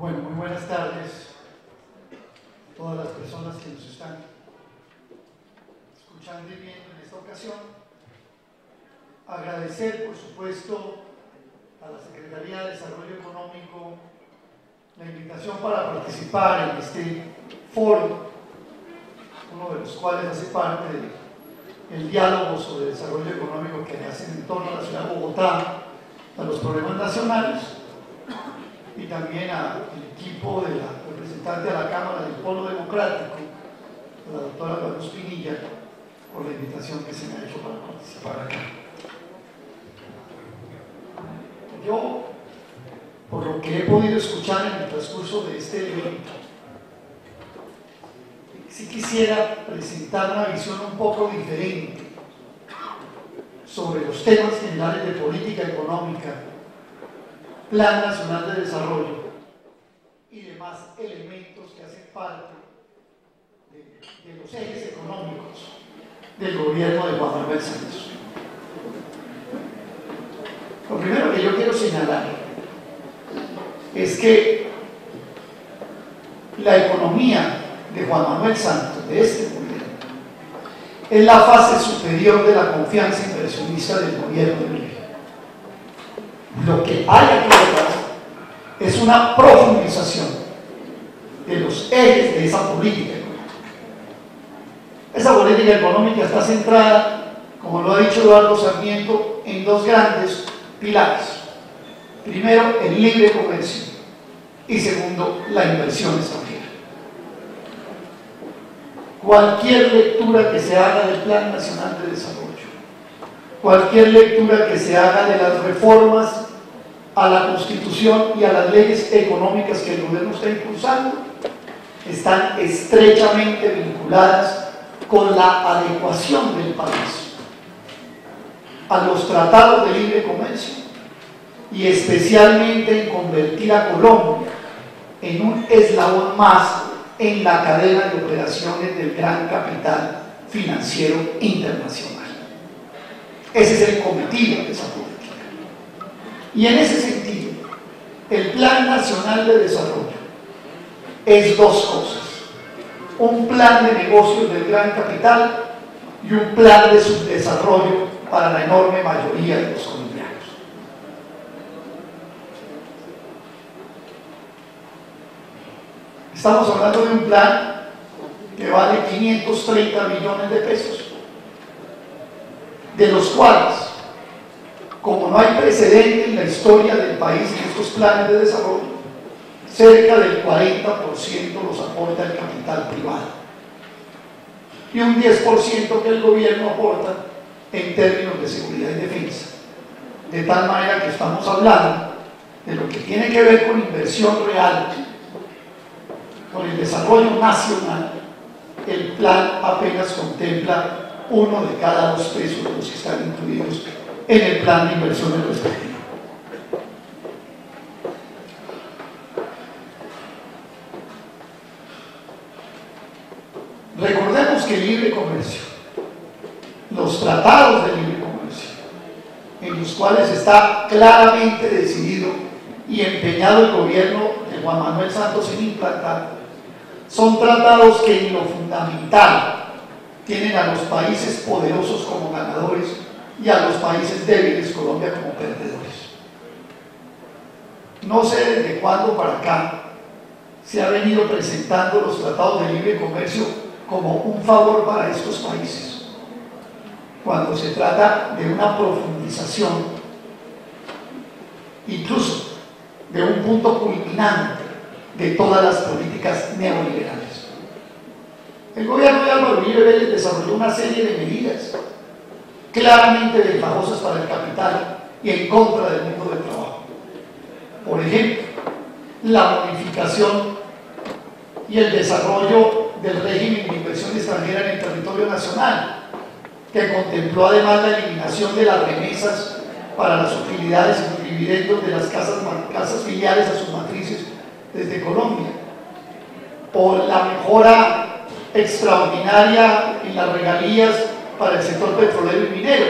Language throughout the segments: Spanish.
Bueno, muy buenas tardes a todas las personas que nos están escuchando y viendo en esta ocasión. Agradecer, por supuesto, a la Secretaría de Desarrollo Económico la invitación para participar en este foro, uno de los cuales hace parte del diálogo sobre desarrollo económico que hacen en torno a la ciudad de Bogotá, a los problemas nacionales, y también al equipo de la representante a la Cámara del Polo Democrático, la doctora Guadalupe Pinilla, por la invitación que se me ha hecho para participar acá. Yo, por lo que he podido escuchar en el transcurso de este evento, sí quisiera presentar una visión un poco diferente sobre los temas generales de política económica, Plan Nacional de Desarrollo y demás elementos que hacen parte de los ejes económicos del gobierno de Juan Manuel Santos. Lo primero que yo quiero señalar es que la economía de Juan Manuel Santos, de este gobierno, es la fase superior de la confianza inversionista del gobierno de Uribe. Lo que hay aquí detrás es una profundización de los ejes de esa política económica. Esa política económica está centrada, como lo ha dicho Eduardo Sarmiento, en dos grandes pilares. Primero, el libre comercio y segundo, la inversión extranjera. Cualquier lectura que se haga del Plan Nacional de Desarrollo, cualquier lectura que se haga de las reformas a la Constitución y a las leyes económicas que el gobierno está impulsando, están estrechamente vinculadas con la adecuación del país a los tratados de libre comercio y especialmente en convertir a Colombia en un eslabón más en la cadena de operaciones del gran capital financiero internacional. Ese es el cometido de esa política. Y en ese sentido, el Plan Nacional de Desarrollo es dos cosas: un plan de negocios del gran capital y un plan de subdesarrollo para la enorme mayoría de los colombianos. Estamos hablando de un plan que vale 530 millones de pesos, de los cuales, como no hay precedente en la historia del país en estos planes de desarrollo, cerca del 40% los aporta el capital privado y un 10% que el gobierno aporta en términos de seguridad y defensa. De tal manera que estamos hablando de lo que tiene que ver con inversión real, con el desarrollo nacional. El plan apenas contempla 1 de cada 2 pesos de los que están incluidos en el plan de inversiones respectivo. Recordemos que el libre comercio, los tratados de libre comercio, en los cuales está claramente decidido y empeñado el gobierno de Juan Manuel Santos en implantar, son tratados que en lo fundamental tienen a los países poderosos como ganadores y a los países débiles, Colombia, como perdedores. No sé desde cuándo para acá se ha venido presentando los tratados de libre comercio como un favor para estos países, cuando se trata de una profundización, incluso de un punto culminante de todas las políticas neoliberales. El gobierno de Álvaro Uribe Vélez desarrolló una serie de medidas claramente ventajosas para el capital y en contra del mundo del trabajo. Por ejemplo, la modificación y el desarrollo del régimen de inversión extranjera en el territorio nacional, que contempló además la eliminación de las remesas para las utilidades y los dividendos de las casas filiales a sus matrices desde Colombia, o la mejora extraordinaria en las regalías para el sector petrolero y minero,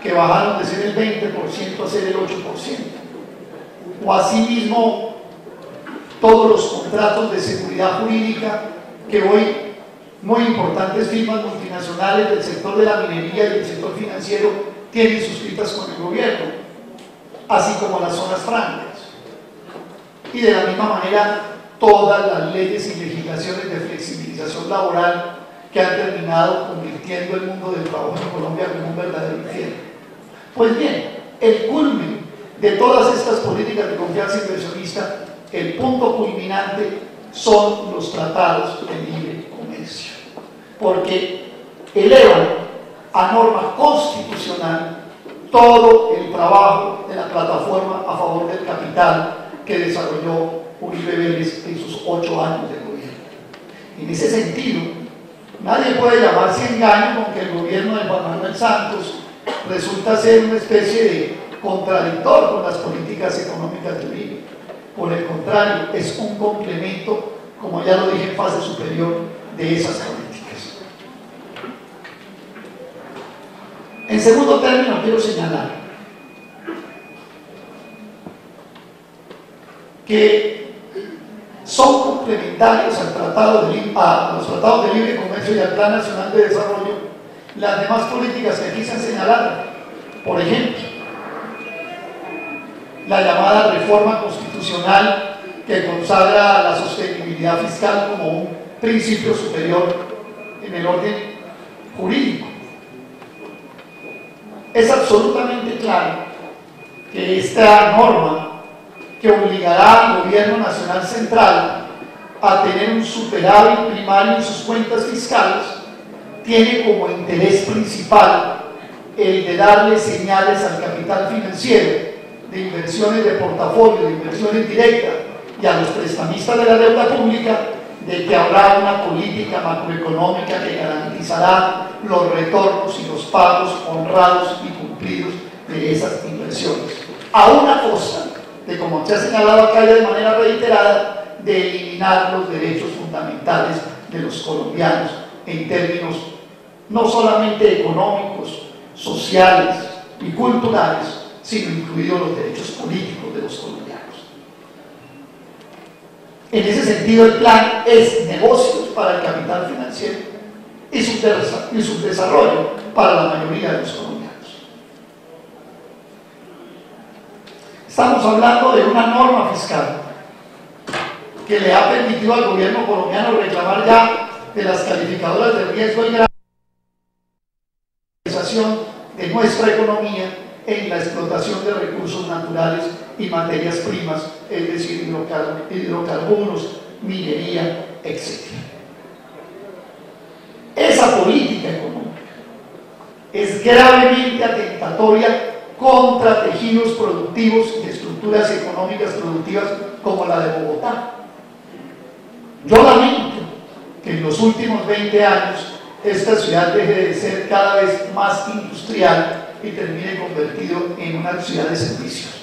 que bajaron de ser el 20% a ser el 8%, o asimismo todos los contratos de seguridad jurídica que hoy muy importantes firmas multinacionales del sector de la minería y del sector financiero tienen suscritas con el gobierno, así como las zonas francas. Y de la misma manera, todas las leyes y legislaciones de flexibilización laboral que han terminado convirtiendo el mundo del trabajo en Colombia como un verdadero infierno. Pues bien, el culmen de todas estas políticas de confianza inversionista, el punto culminante son los tratados de libre comercio, porque elevan a norma constitucional todo el trabajo de la plataforma a favor del capital que desarrolló Uribe Vélez en sus 8 años de gobierno. En ese sentido, nadie puede llamarse engaño con que el gobierno de Juan Manuel Santos resulta ser una especie de contradictor con las políticas económicas de Uribe. Por el contrario, es un complemento, como ya lo dije, en fase superior de esas políticas. En segundo término, quiero señalar que son complementarios a los tratados de libre comercio y al Plan Nacional de Desarrollo las demás políticas que aquí se han señalado. Por ejemplo, la llamada reforma constitucional que consagra la sostenibilidad fiscal como un principio superior en el orden jurídico. Es absolutamente claro que esta norma, que obligará al gobierno nacional central a tener un superávit primario en sus cuentas fiscales, tiene como interés principal el de darle señales al capital financiero de inversiones de portafolio, de inversiones directas y a los prestamistas de la deuda pública de que habrá una política macroeconómica que garantizará los retornos y los pagos honrados y cumplidos de esas inversiones, a una costa de, como se ha señalado acá ya de manera reiterada, de eliminar los derechos fundamentales de los colombianos en términos no solamente económicos, sociales y culturales, sino incluidos los derechos políticos de los colombianos. En ese sentido, el plan es negocios para el capital financiero y su desarrollo para la mayoría de los colombianos. Estamos hablando de una norma fiscal que le ha permitido al gobierno colombiano reclamar ya de las calificadoras de riesgo y granización de nuestra economía en la explotación de recursos naturales y materias primas, es decir, hidrocarburos, minería, etc. Esa política económica es gravemente atentatoria contra tejidos productivos y estructuras económicas productivas como la de Bogotá. Yo lamento que en los últimos 20 años esta ciudad deje de ser cada vez más industrial y termine convertido en una ciudad de servicios.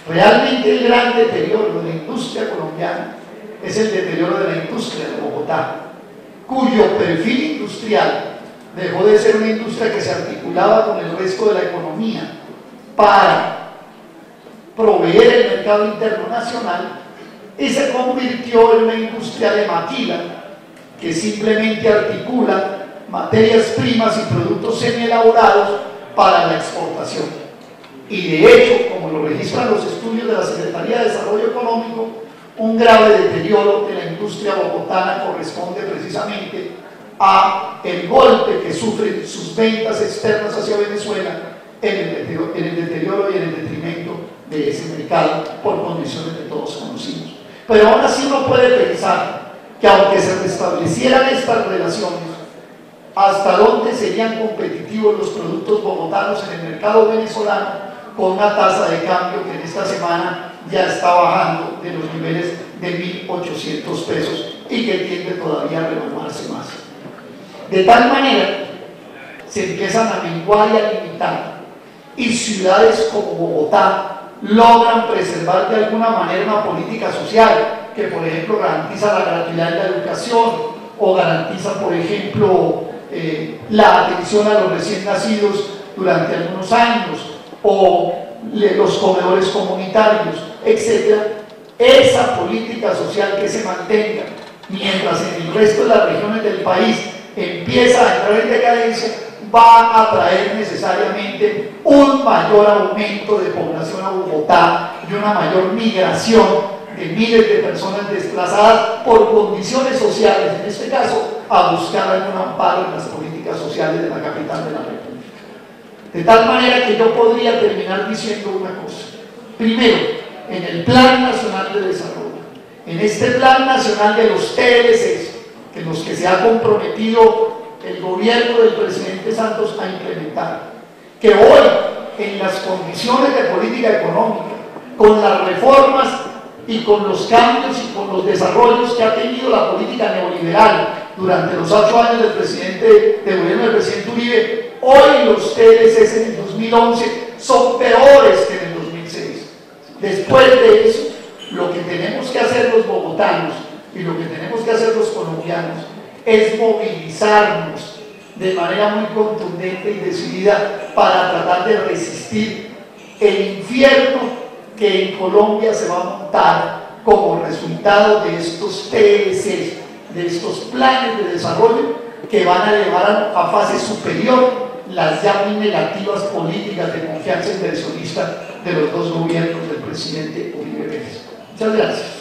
Realmente el gran deterioro de la industria colombiana es el deterioro de la industria de Bogotá, cuyo perfil industrial dejó de ser una industria que se articulaba con el resto de la economía para proveer el mercado interno nacional y se convirtió en una industria de maquila que simplemente articula materias primas y productos semielaborados para la exportación. Y de hecho, como lo registran los estudios de la Secretaría de Desarrollo Económico, un grave deterioro de la industria bogotana corresponde precisamente a el golpe que sufren sus ventas externas hacia Venezuela en el deterioro y en el detrimento de ese mercado por condiciones que todos conocimos. Pero aún así uno puede pensar que aunque se restablecieran estas relaciones, ¿hasta dónde serían competitivos los productos bogotanos en el mercado venezolano con una tasa de cambio que en esta semana ya está bajando de los niveles de 1.800 pesos y que tiende todavía a revaluarse más? De tal manera se empiezan a menguar y a limitar, y ciudades como Bogotá logran preservar de alguna manera una política social que, por ejemplo, garantiza la gratuidad de la educación o garantiza, por ejemplo, la atención a los recién nacidos durante algunos años o los comedores comunitarios, etc. esa política social que se mantenga, mientras en el resto de las regiones del país empieza a entrar en decadencia, va a traer necesariamente un mayor aumento de población a Bogotá y una mayor migración de miles de personas desplazadas por condiciones sociales, en este caso, a buscar algún amparo en las políticas sociales de la capital de la República. De tal manera que yo podría terminar diciendo una cosa. Primero, en el Plan Nacional de Desarrollo, en este Plan Nacional de los TLCs, en los que se ha comprometido el gobierno del presidente Santos a implementar, que hoy, en las condiciones de política económica, con las reformas y con los cambios y con los desarrollos que ha tenido la política neoliberal durante los 8 años del gobierno del presidente Uribe, hoy los TLCs en el 2011 son peores que en el 2006. Después de eso, lo que tenemos que hacer los bogotanos y lo que tenemos que hacer los colombianos es movilizarnos de manera muy contundente y decidida para tratar de resistir el infierno que en Colombia se va a montar como resultado de estos TLCs, de estos planes de desarrollo que van a llevar a fase superior las ya muy negativas políticas de confianza inversionista de los dos gobiernos del presidente Uribe Vélez. Muchas gracias.